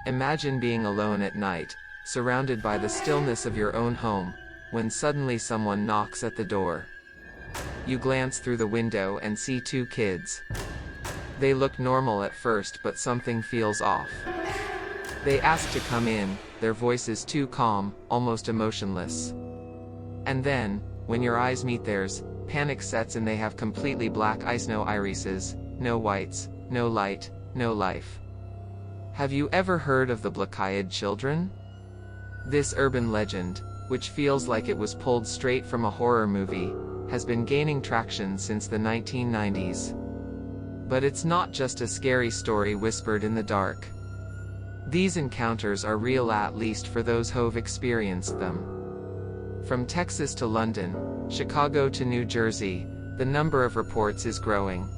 Imagine being alone at night, surrounded by the stillness of your own home, when suddenly someone knocks at the door. You glance through the window and see two kids. They look normal at first, but something feels off. They ask to come in, their voices too calm, almost emotionless. And then, when your eyes meet theirs, panic sets in. They have completely black eyes, no irises, no whites, no light, no life. Have you ever heard of the black-eyed children? This urban legend, which feels like it was pulled straight from a horror movie, has been gaining traction since the 1990s. But it's not just a scary story whispered in the dark. These encounters are real, at least for those who've experienced them. From Texas to London, Chicago to New Jersey, the number of reports is growing.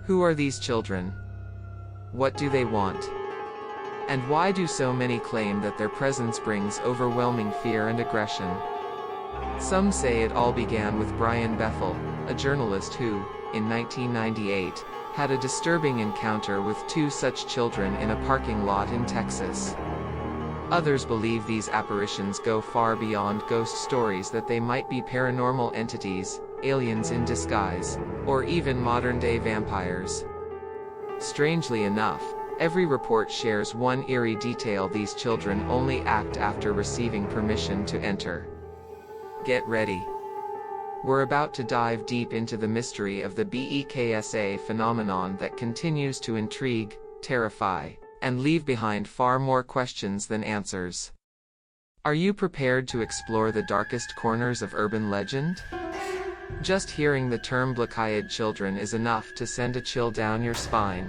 Who are these children? What do they want? And why do so many claim that their presence brings overwhelming fear and aggression? Some say it all began with Brian Bethel, a journalist who, in 1998, had a disturbing encounter with two such children in a parking lot in Texas. Others believe these apparitions go far beyond ghost stories, that they might be paranormal entities, aliens in disguise, or even modern-day vampires. Strangely enough, every report shares one eerie detail: these children only act after receiving permission to enter. Get ready. We're about to dive deep into the mystery of the BEKs phenomenon that continues to intrigue, terrify, and leave behind far more questions than answers. Are you prepared to explore the darkest corners of urban legend? Just hearing the term black-eyed children is enough to send a chill down your spine.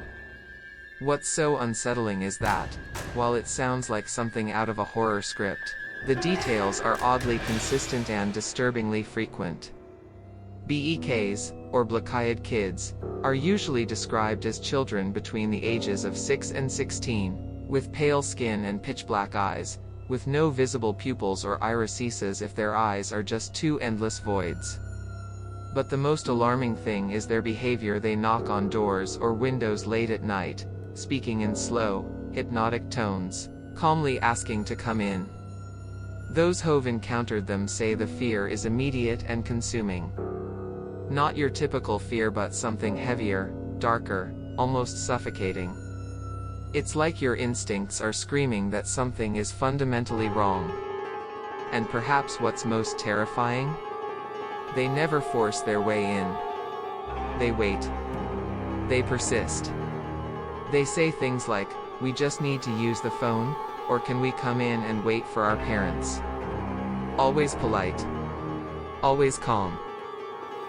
What's so unsettling is that, while it sounds like something out of a horror script, the details are oddly consistent and disturbingly frequent. BEKs, or black-eyed kids, are usually described as children between the ages of 6 and 16, with pale skin and pitch-black eyes, with no visible pupils or irises if their eyes are just two endless voids. But the most alarming thing is their behavior. They knock on doors or windows late at night, speaking in slow, hypnotic tones, calmly asking to come in. Those who've encountered them say the fear is immediate and consuming. Not your typical fear, but something heavier, darker, almost suffocating. It's like your instincts are screaming that something is fundamentally wrong. And perhaps what's most terrifying? They never force their way in. They wait. They persist. They say things like, "We just need to use the phone," or "Can we come in and wait for our parents?" Always polite. Always calm.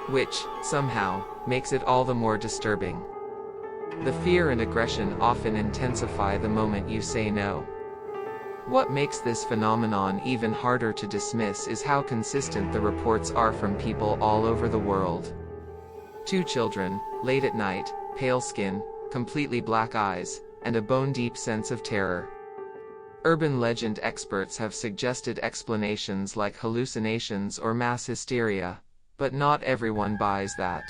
Which, somehow, makes it all the more disturbing. The fear and aggression often intensify the moment you say no. What makes this phenomenon even harder to dismiss is how consistent the reports are from people all over the world. Two children, late at night, pale skin, completely black eyes, and a bone-deep sense of terror. Urban legend experts have suggested explanations like hallucinations or mass hysteria, but not everyone buys that.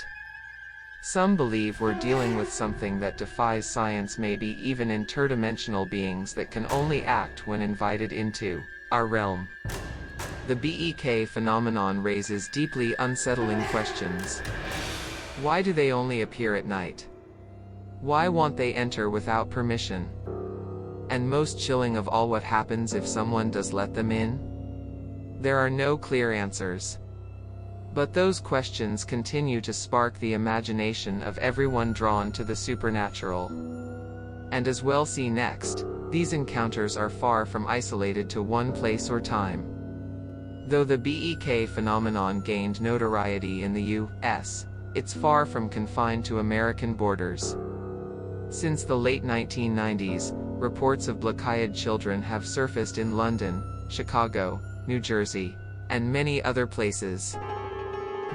Some believe we're dealing with something that defies science, maybe even interdimensional beings that can only act when invited into our realm. The BEK phenomenon raises deeply unsettling questions. Why do they only appear at night? Why won't they enter without permission? And most chilling of all, what happens if someone does let them in? There are no clear answers. But those questions continue to spark the imagination of everyone drawn to the supernatural. And as we'll see next, these encounters are far from isolated to one place or time. Though the BEK phenomenon gained notoriety in the US, it's far from confined to American borders. Since the late 1990s, reports of black-eyed children have surfaced in London, Chicago, New Jersey, and many other places.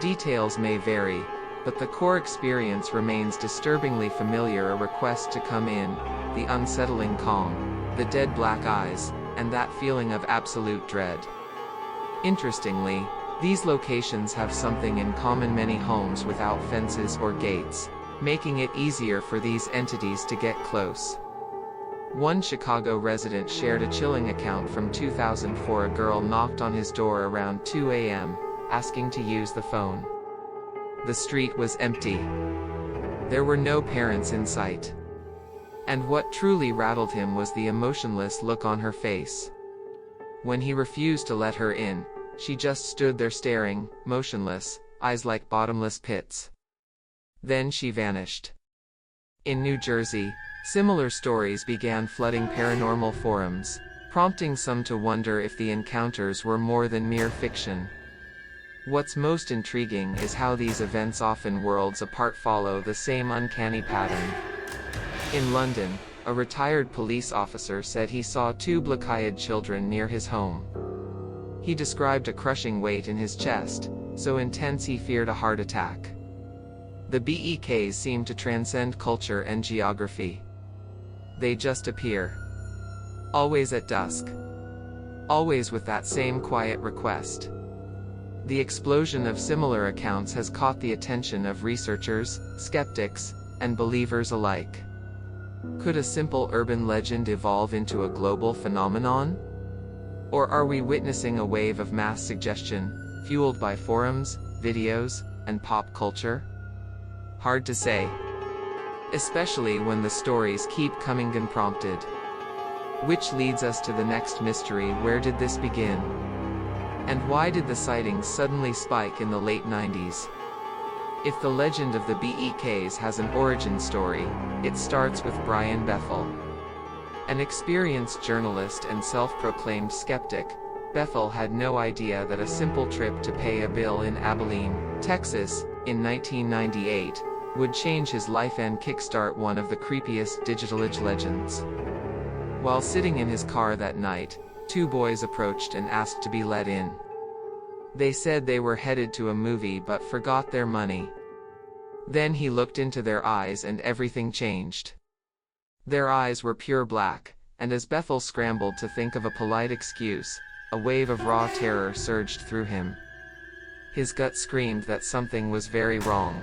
Details may vary, but the core experience remains disturbingly familiar: a request to come in, the unsettling calm, the dead black eyes, and that feeling of absolute dread. Interestingly, these locations have something in common: many homes without fences or gates, making it easier for these entities to get close. One Chicago resident shared a chilling account from 2004. A girl knocked on his door around 2 a.m., asking to use the phone. The street was empty. There were no parents in sight. And what truly rattled him was the emotionless look on her face. When he refused to let her in, she just stood there staring, motionless, eyes like bottomless pits. Then she vanished. In New Jersey, similar stories began flooding paranormal forums, prompting some to wonder if the encounters were more than mere fiction. What's most intriguing is how these events, often worlds apart, follow the same uncanny pattern. In London, a retired police officer said he saw two black-eyed children near his home. He described a crushing weight in his chest, so intense he feared a heart attack. The BEKs seem to transcend culture and geography. They just appear. Always at dusk. Always with that same quiet request. The explosion of similar accounts has caught the attention of researchers, skeptics, and believers alike. Could a simple urban legend evolve into a global phenomenon? Or are we witnessing a wave of mass suggestion, fueled by forums, videos, and pop culture? Hard to say. Especially when the stories keep coming unprompted. Which leads us to the next mystery: where did this begin? And why did the sightings suddenly spike in the late 90s? If the legend of the BEKs has an origin story, it starts with Brian Bethel. An experienced journalist and self-proclaimed skeptic, Bethel had no idea that a simple trip to pay a bill in Abilene, Texas, in 1998, would change his life and kickstart one of the creepiest digital age legends. While sitting in his car that night, two boys approached and asked to be let in. They said they were headed to a movie but forgot their money. Then he looked into their eyes and everything changed. Their eyes were pure black, and as Bethel scrambled to think of a polite excuse, a wave of raw terror surged through him. His gut screamed that something was very wrong.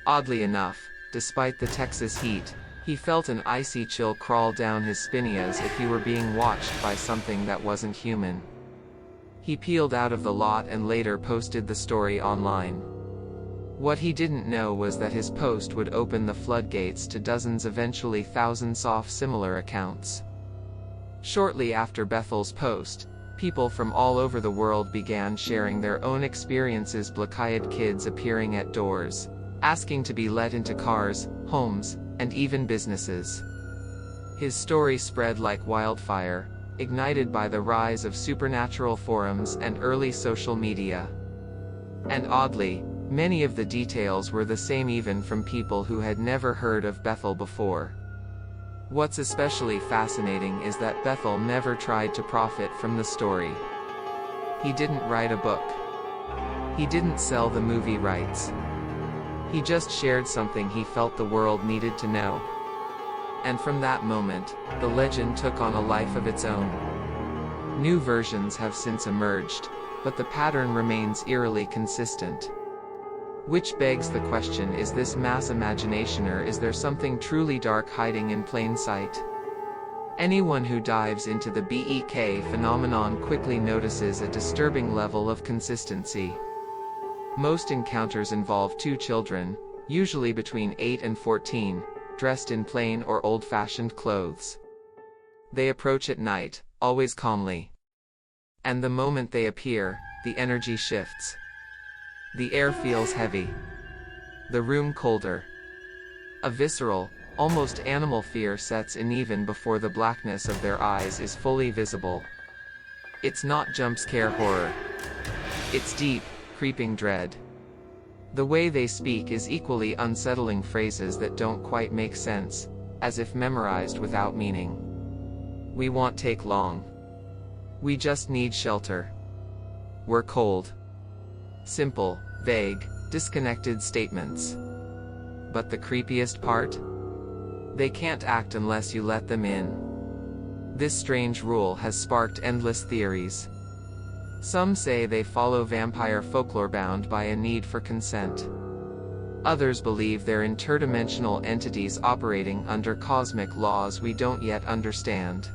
Oddly enough, despite the Texas heat, he felt an icy chill crawl down his spine as if he were being watched by something that wasn't human. He peeled out of the lot and later posted the story online. What he didn't know was that his post would open the floodgates to dozens, eventually thousands of similar accounts. Shortly after Bethel's post, people from all over the world began sharing their own experiences: black-eyed kids appearing at doors, asking to be let into cars, homes, and even businesses. His story spread like wildfire, ignited by the rise of supernatural forums and early social media. And oddly, many of the details were the same even from people who had never heard of Bethel before. What's especially fascinating is that Bethel never tried to profit from the story. He didn't write a book. He didn't sell the movie rights. He just shared something he felt the world needed to know. And from that moment, the legend took on a life of its own. New versions have since emerged, but the pattern remains eerily consistent. Which begs the question: is this mass imagination, or is there something truly dark hiding in plain sight? Anyone who dives into the BEK phenomenon quickly notices a disturbing level of consistency. Most encounters involve two children, usually between 8 and 14, dressed in plain or old-fashioned clothes. They approach at night, always calmly. And the moment they appear, the energy shifts. The air feels heavy. The room colder. A visceral, almost animal fear sets in even before the blackness of their eyes is fully visible. It's not jump-scare horror. It's deep, creeping dread. The way they speak is equally unsettling, phrases that don't quite make sense, as if memorized without meaning. We won't take long. We just need shelter. We're cold. Simple, vague, disconnected statements. But the creepiest part? They can't act unless you let them in. This strange rule has sparked endless theories. Some say they follow vampire folklore bound by a need for consent. Others believe they're interdimensional entities operating under cosmic laws we don't yet understand.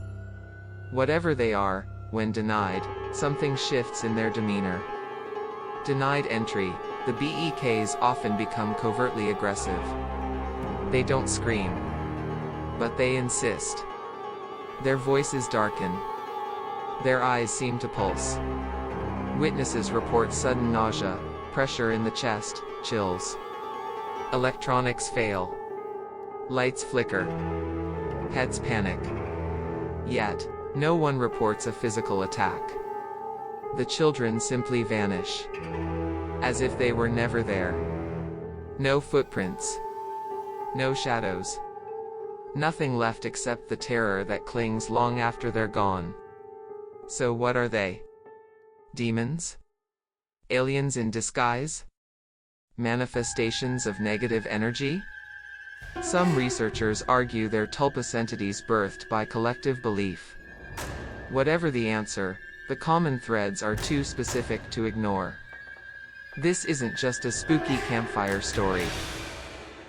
Whatever they are, when denied, something shifts in their demeanor. Denied entry, the BEKs often become covertly aggressive. They don't scream, but they insist. Their voices darken. Their eyes seem to pulse. Witnesses report sudden nausea, pressure in the chest, chills. Electronics fail. Lights flicker. Heads panic. Yet, no one reports a physical attack. The children simply vanish, as if they were never there. No footprints. No shadows. Nothing left except the terror that clings long after they're gone. So what are they? Demons? Aliens in disguise? Manifestations of negative energy? Some researchers argue they're tulpas entities birthed by collective belief. Whatever the answer, the common threads are too specific to ignore. This isn't just a spooky campfire story.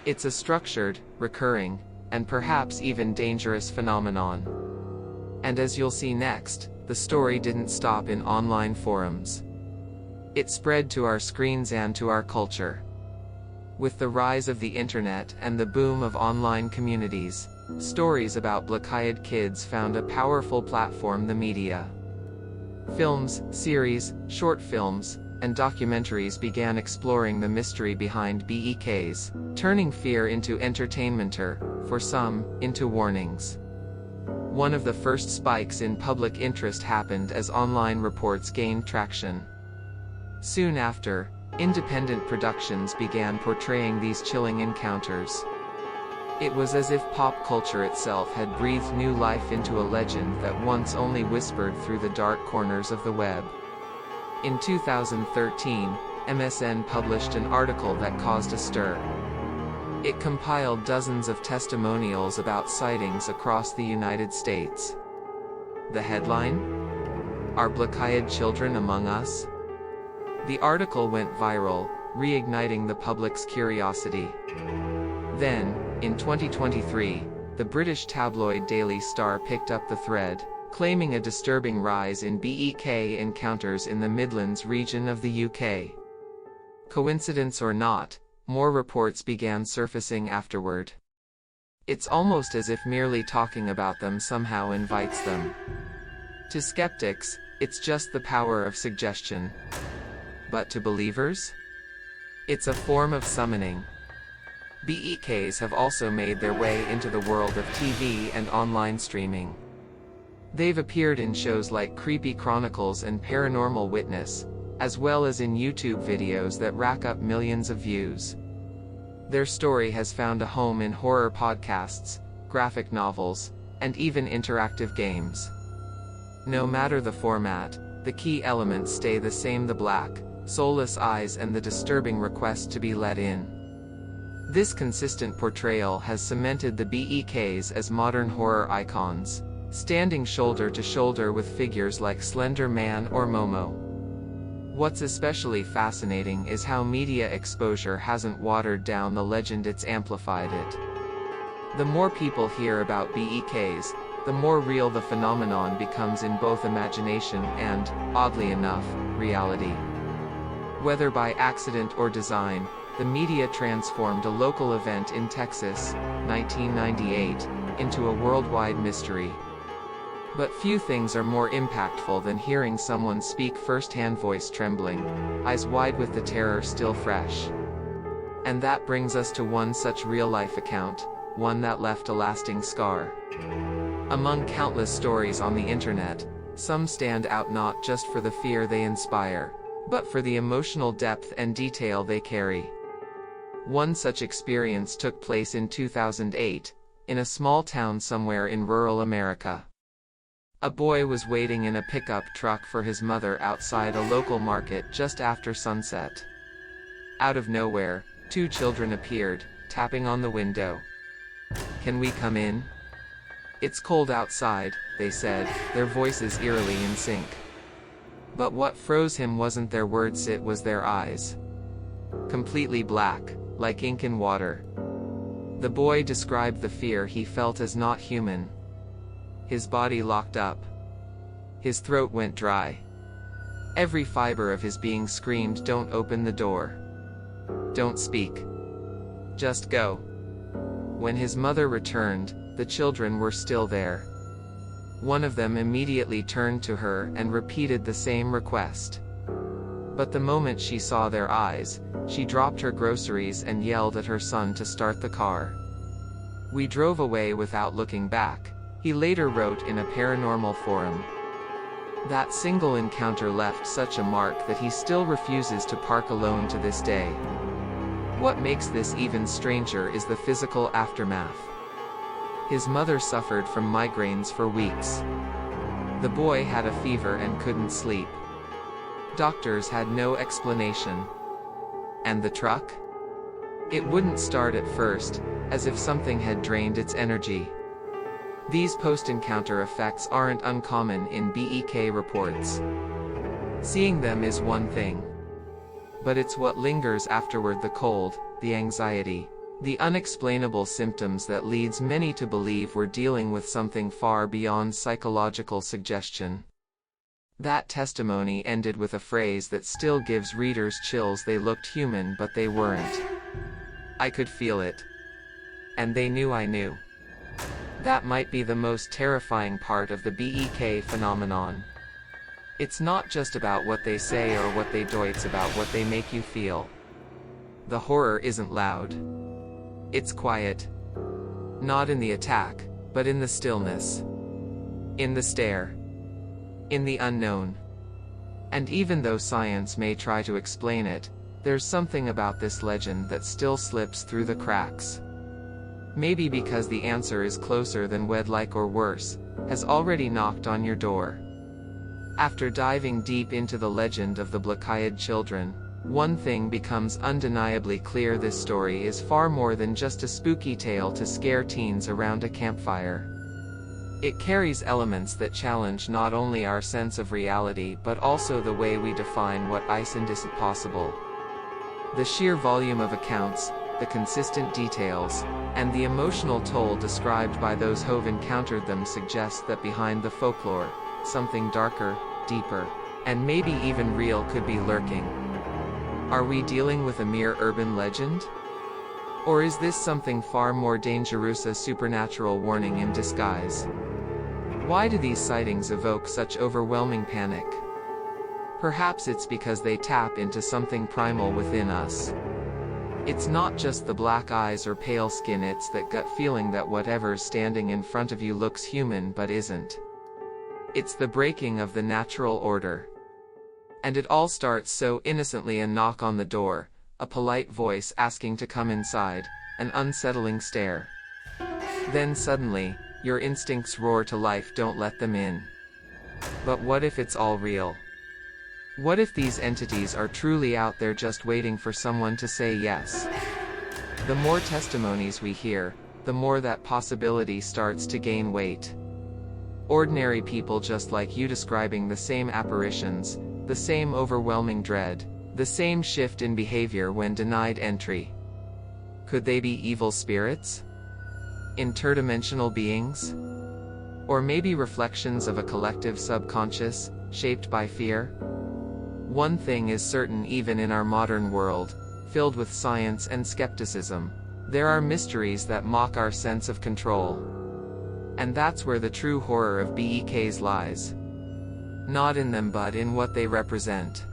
It's a structured, recurring, and perhaps even dangerous phenomenon. And as you'll see next, the story didn't stop in online forums. It spread to our screens and to our culture. With the rise of the internet and the boom of online communities, stories about black-eyed kids found a powerful platform: the media. Films, series, short films, and documentaries began exploring the mystery behind BEKs, turning fear into entertainment or, for some, into warnings. One of the first spikes in public interest happened as online reports gained traction. Soon after, independent productions began portraying these chilling encounters. It was as if pop culture itself had breathed new life into a legend that once only whispered through the dark corners of the web. In 2013, MSN published an article that caused a stir. It compiled dozens of testimonials about sightings across the United States. The headline? Are black-eyed children among us? The article went viral, reigniting the public's curiosity. Then, in 2023, the British tabloid Daily Star picked up the thread, claiming a disturbing rise in BEK encounters in the Midlands region of the UK. Coincidence or not, more reports began surfacing afterward. It's almost as if merely talking about them somehow invites them. To skeptics, it's just the power of suggestion. But to believers? It's a form of summoning. BEKs have also made their way into the world of TV and online streaming. They've appeared in shows like Creepy Chronicles and Paranormal Witness, as well as in YouTube videos that rack up millions of views. Their story has found a home in horror podcasts, graphic novels, and even interactive games. No matter the format, the key elements stay the same: the black, soulless eyes and the disturbing request to be let in. This consistent portrayal has cemented the BEKs as modern horror icons, standing shoulder to shoulder with figures like Slender Man or Momo. What's especially fascinating is how media exposure hasn't watered down the legend, it's amplified it. The more people hear about BEKs, the more real the phenomenon becomes in both imagination and, oddly enough, reality. Whether by accident or design, the media transformed a local event in Texas, 1998, into a worldwide mystery. But few things are more impactful than hearing someone speak firsthand, voice trembling, eyes wide with the terror still fresh. And that brings us to one such real-life account, one that left a lasting scar. Among countless stories on the internet, some stand out not just for the fear they inspire, but for the emotional depth and detail they carry. One such experience took place in 2008, in a small town somewhere in rural America. A boy was waiting in a pickup truck for his mother outside a local market just after sunset. Out of nowhere, two children appeared, tapping on the window. "Can we come in? It's cold outside," they said, their voices eerily in sync. But what froze him wasn't their words, it was their eyes. Completely black, like ink in water. The boy described the fear he felt as not human. His body locked up. His throat went dry. Every fiber of his being screamed, "Don't open the door. Don't speak. Just go." When his mother returned, the children were still there. One of them immediately turned to her and repeated the same request. But the moment she saw their eyes, she dropped her groceries and yelled at her son to start the car. "We drove away without looking back," he later wrote in a paranormal forum. That single encounter left such a mark that he still refuses to park alone to this day. What makes this even stranger is the physical aftermath. His mother suffered from migraines for weeks. The boy had a fever and couldn't sleep. Doctors had no explanation. And the truck? It wouldn't start at first, as if something had drained its energy. These post-encounter effects aren't uncommon in BEK reports. Seeing them is one thing. But it's what lingers afterward: the cold, the anxiety, the unexplainable symptoms that leads many to believe we're dealing with something far beyond psychological suggestion. That testimony ended with a phrase that still gives readers chills: "They looked human, but they weren't. I could feel it. And they knew I knew." That might be the most terrifying part of the BEK phenomenon. It's not just about what they say or what they do, it's about what they make you feel. The horror isn't loud. It's quiet. Not in the attack, but in the stillness. In the stare. In the unknown. And even though science may try to explain it, there's something about this legend that still slips through the cracks. Maybe because the answer is closer than we'd like, or worse, has already knocked on your door. After diving deep into the legend of the black-eyed children, one thing becomes undeniably clear: this story is far more than just a spooky tale to scare teens around a campfire. It carries elements that challenge not only our sense of reality but also the way we define what isn't possible. The sheer volume of accounts, the consistent details, and the emotional toll described by those who've encountered them suggests that behind the folklore, something darker, deeper, and maybe even real could be lurking. Are we dealing with a mere urban legend? Or is this something far more dangerous, a supernatural warning in disguise? Why do these sightings evoke such overwhelming panic? Perhaps it's because they tap into something primal within us. It's not just the black eyes or pale skin, it's that gut feeling that whatever's standing in front of you looks human but isn't. It's the breaking of the natural order. And it all starts so innocently: a knock on the door, a polite voice asking to come inside, an unsettling stare. Then suddenly, your instincts roar to life: don't let them in. But what if it's all real? What if these entities are truly out there just waiting for someone to say yes? The more testimonies we hear, the more that possibility starts to gain weight. Ordinary people just like you describing the same apparitions, the same overwhelming dread, the same shift in behavior when denied entry. Could they be evil spirits? Interdimensional beings? Or maybe reflections of a collective subconscious, shaped by fear? One thing is certain: even in our modern world, filled with science and skepticism, there are mysteries that mock our sense of control. And that's where the true horror of BEKs lies. Not in them but in what they represent.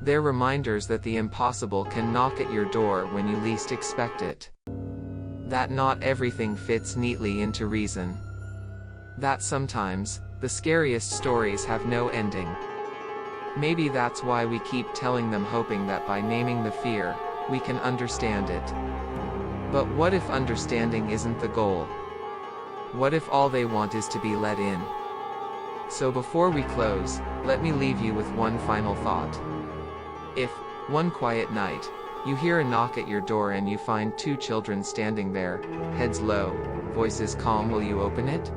They're reminders that the impossible can knock at your door when you least expect it. That not everything fits neatly into reason. That sometimes, the scariest stories have no ending. Maybe that's why we keep telling them, hoping that by naming the fear, we can understand it. But what if understanding isn't the goal? What if all they want is to be let in? So before we close, let me leave you with one final thought. If, one quiet night, you hear a knock at your door and you find two children standing there, heads low, voices calm, will you open it?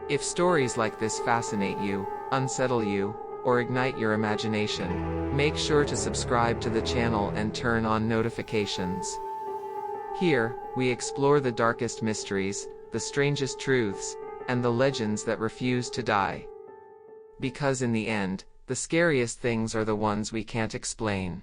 If stories like this fascinate you, unsettle you, or ignite your imagination, make sure to subscribe to the channel and turn on notifications. Here, we explore the darkest mysteries, the strangest truths, and the legends that refuse to die. Because in the end, the scariest things are the ones we can't explain.